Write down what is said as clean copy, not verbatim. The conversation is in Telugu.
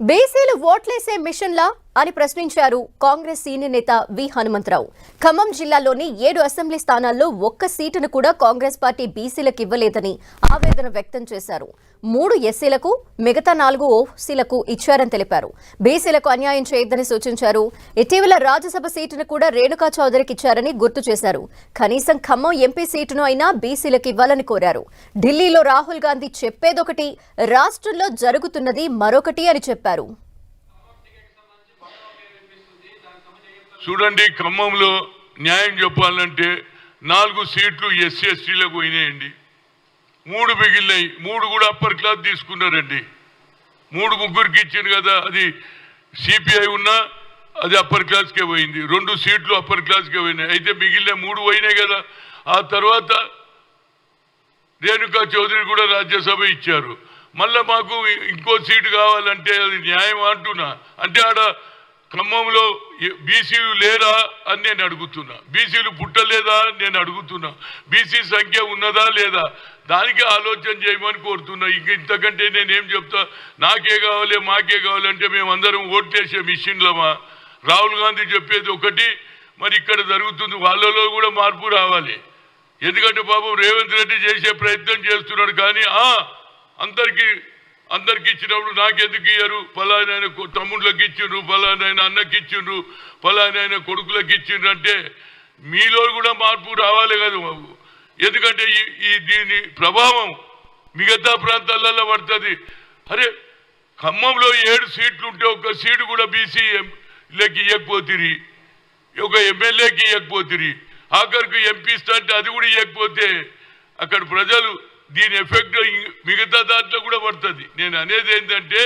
బీసీలు ఓట్లేసే మిషన్లా అని ప్రశ్నించారు కాంగ్రెస్ సీనియర్ నేత వి హనుమంతరావు. ఖమ్మం జిల్లాలోని 7 అసెంబ్లీ స్థానాల్లో ఒక్క సీటును కూడా కాంగ్రెస్ పార్టీ బీసీలకు ఇవ్వలేదని ఆవేదన వ్యక్తం చేశారు. 3 ఎస్సీలకు, మిగతా 4 ఓసీలకు ఇచ్చారని తెలిపారు. బీసీలకు అన్యాయం చేయొద్దని సూచించారు. ఇటీవల రాజ్యసభ సీటును కూడా రేణుకా చౌదరికి ఇచ్చారని గుర్తు చేశారు. కనీసం ఖమ్మం ఎంపీ సీటును అయినా బీసీలకు ఇవ్వాలని కోరారు. ఢిల్లీలో రాహుల్ గాంధీ చెప్పేదొకటి, రాష్ట్రంలో జరుగుతున్నది మరొకటి అని చెప్పారు. చూడండి, ఖమ్మంలో న్యాయం చెప్పాలంటే 4 సీట్లు ఎస్సీ ఎస్టీలకు పోయినాయండి. 3 మిగిలినాయి. 3 కూడా అప్పర్ క్లాస్ తీసుకున్నారండి. 3 ముగ్గురికి ఇచ్చింది కదా, అది సిపిఐ ఉన్నా అది అప్పర్ క్లాస్కే పోయింది. 2 సీట్లు అప్పర్ క్లాస్కే పోయినాయి. అయితే మిగిలిన 3 పోయినాయి కదా. ఆ తర్వాత రేణుకా చౌదరి కూడా రాజ్యసభ ఇచ్చారు. మళ్ళీ మాకు ఇంకో సీటు కావాలంటే అది న్యాయం అంటున్నా. అంటే ఆడ ఖమ్మంలో బీసీలు లేరా అని నేను అడుగుతున్నా. బీసీలు పుట్టలేదా అని నేను అడుగుతున్నా. బీసీ సంఖ్య ఉన్నదా లేదా దానికి ఆలోచన చేయమని కోరుతున్నా. ఇంతకంటే నేనేం చెప్తా? నాకే కావాలి, మాకే కావాలంటే మేమందరం ఓట్లేసే మిషన్లమా? రాహుల్ గాంధీ చెప్పేది ఒకటి, మరి ఇక్కడ జరుగుతుంది. వాళ్ళలో కూడా మార్పు రావాలి. ఎందుకంటే పాపం రేవంత్ రెడ్డి చేసే ప్రయత్నం చేస్తున్నాడు. కానీ అందరికి ఇచ్చినప్పుడు నాకెందుకు ఇయ్యరు? ఫలానాయన తమ్ముళ్ళకి ఇచ్చిండ్రు, ఫలానాయన అన్నకి ఇచ్చిండ్రు, ఫలానాయన కొడుకులకు ఇచ్చిండ్రు అంటే మీలో కూడా మార్పు రావాలి కదా బాబు. ఎందుకంటే దీని ప్రభావం మిగతా ప్రాంతాలలో పడుతుంది. అరే, ఖమ్మంలో 7 సీట్లు ఉంటే 1 సీటు కూడా బీసీలకి ఇవ్వకపోతిరి, ఒక ఎమ్మెల్యేకి ఇవ్వకపోతిరి, ఆఖరికి ఎంపీ అంటే అది కూడా ఇవ్వకపోతే అక్కడ ప్రజలు దీని ఎఫెక్ట్ మిగతా దాంట్లో కూడా పడుతుంది. నేను అనేది ఏంటంటే